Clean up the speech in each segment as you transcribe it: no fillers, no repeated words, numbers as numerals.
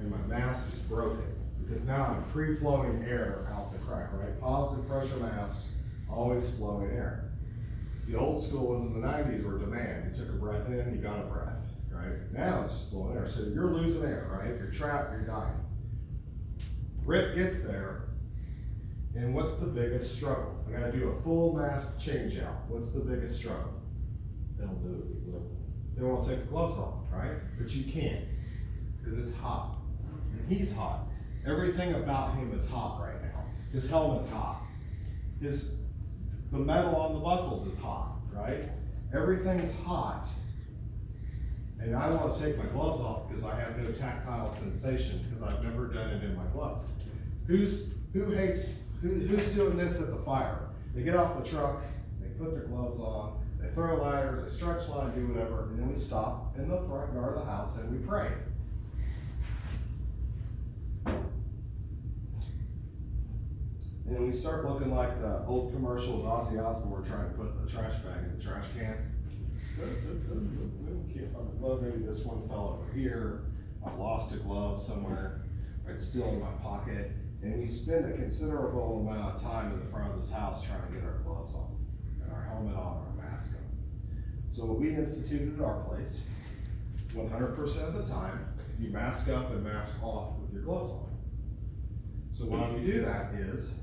and my mask is broken, because now I'm free-flowing air out the crack, right? Positive pressure masks always flow in air. The old school ones in the 90s were demand. You took a breath in, you got a breath, right? Now it's just blowing air. So you're losing air, right? You're trapped, you're dying. Rip gets there, and what's the biggest struggle? I gotta do a full mask change out. What's the biggest struggle? They don't do it with gloves. They won't take the gloves off, right? But you can't, because it's hot. And he's hot. Everything about him is hot right now. His helmet's hot. The metal on the buckles is hot, right? Everything's hot. And I want to take my gloves off because I have no tactile sensation, because I've never done it in my gloves. Who's doing this at the fire? They get off the truck, they put their gloves on, they throw ladders, they stretch line, do whatever, and then we stop in the front yard of the house and we pray. And then we start looking like the old commercial of Ozzy Osbourne trying to put the trash bag in the trash can. Can't find a glove. Maybe this one fell over here. I lost a glove somewhere. It's still in my pocket. And we spend a considerable amount of time in the front of this house trying to get our gloves on, and our helmet on, our mask on. So what we instituted at our place, 100% of the time, you mask up and mask off with your gloves on. So why we do that is,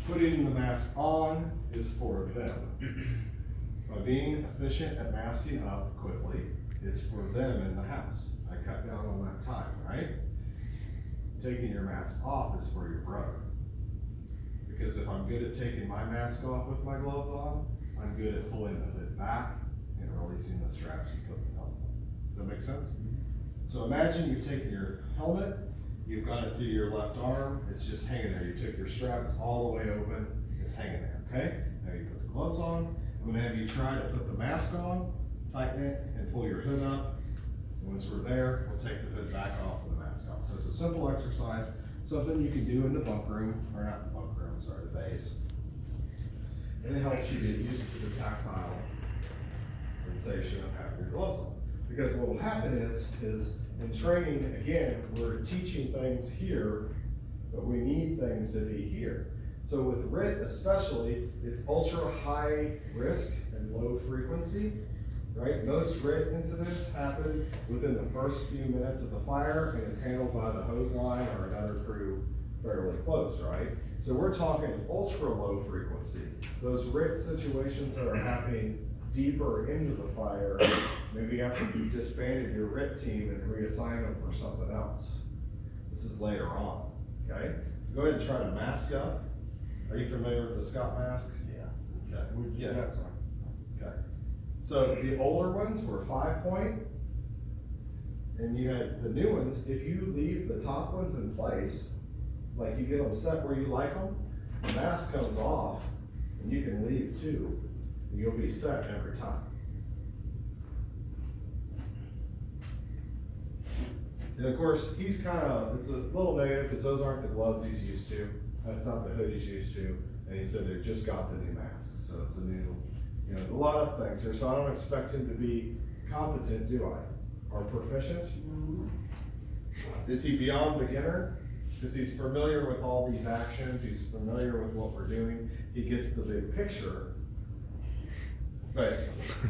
putting the mask on is for them. By being efficient at masking up quickly, it's for them in the house. I cut down on that time, right? Taking your mask off is for your brother. Because if I'm good at taking my mask off with my gloves on, I'm good at pulling the hood back and releasing the straps and putting the helmet on. Does that make sense? So imagine you've taken your helmet, you've got it through your left arm, it's just hanging there. You took your strap, it's all the way open, it's hanging there, okay? Now you put the gloves on. I'm gonna have you try to put the mask on, tighten it, and pull your hood up. Once we're there, we'll take the hood back off and the mask off. So it's a simple exercise, something you can do in the bunk room, or not the bunk room, sorry, the base. And it helps you get used to the tactile sensation of having your gloves on. Because what will happen is in training, again, we're teaching things here, but we need things to be here. So with RIT especially, it's ultra high risk and low frequency, right? Most RIT incidents happen within the first few minutes of the fire, and it's handled by the hose line or another crew fairly close, right? So we're talking ultra low frequency. Those RIT situations that are happening deeper into the fire, maybe after you disbanded your RIT team and reassign them for something else. This is later on, okay? So go ahead and try to mask up. Are you familiar with the Scott mask? Yeah. Okay. Yeah. Okay. So the older ones were 5-point, and you had the new ones. If you leave the top ones in place, like you get them set where you like them, the mask comes off, and you can leave too, and you'll be set every time. And of course, he's it's a little negative because those aren't the gloves he's used to. That's not the hood he's used to. And he said they've just got the new masks. So it's a new, a lot of things here. So I don't expect him to be competent, do I? Or proficient? Is he beyond beginner? Because he's familiar with all these actions. He's familiar with what we're doing. He gets the big picture. But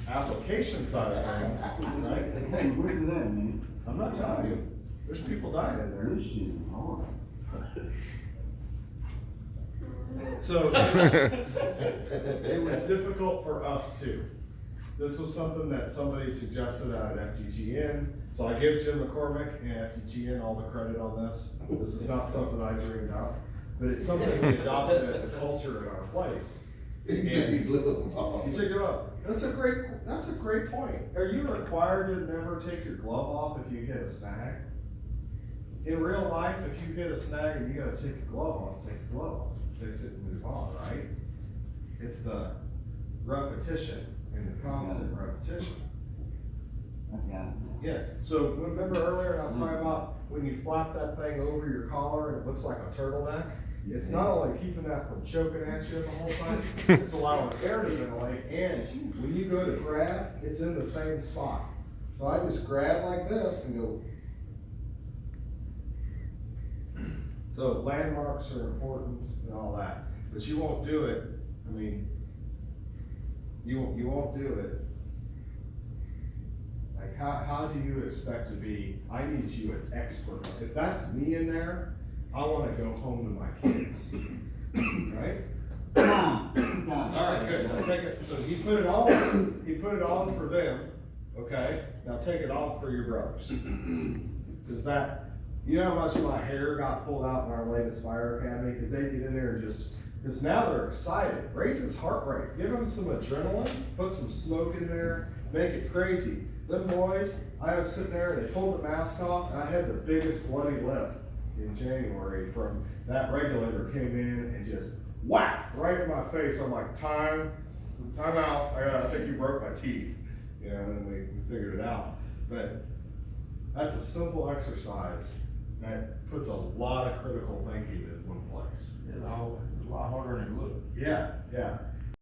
application side of things, right? Hey, where's it at, man? I'm not telling you. There's people dying in there. This shit is hard. So it was difficult for us too. This was something that somebody suggested out at FTGN. So I give Jim McCormick and FTGN all the credit on this. This is not something I dreamed up, but it's something we adopted as a culture in our place. You took your glove. That's a great point. Are you required to never take your glove off if you hit a snag? In real life, if you hit a snag and you gotta take your glove off, take your glove off, fix it and move on, right? It's the repetition and the constant repetition. Yeah, so remember earlier I was talking about when you flap that thing over your collar and it looks like a turtleneck? It's not only keeping that from choking at you the whole time, it's allowing air to ventilate, and when you go to grab, it's in the same spot. So I just grab like this and go. So landmarks are important and all that, but you won't do it, I mean, you won't do it. Like, how do you expect to be, I need you an expert. If that's me in there, I wanna go home to my kids, right? Alright, good, now take it, so he put it on for them, okay? Now take it off for your brothers. Cause that, you know how much of my hair got pulled out in our latest fire academy? Cause they get in there and just, cause now they're excited. Raise his heart rate, give him some adrenaline, put some smoke in there, make it crazy. Them boys, I was sitting there and they pulled the mask off and I had the biggest bloody lip in January from that regulator came in and just whack right in my face. I'm like, time out. I think you broke my teeth. You know, and then we figured it out. But that's a simple exercise that puts a lot of critical thinking in one place. It's a lot harder than it looks. Yeah.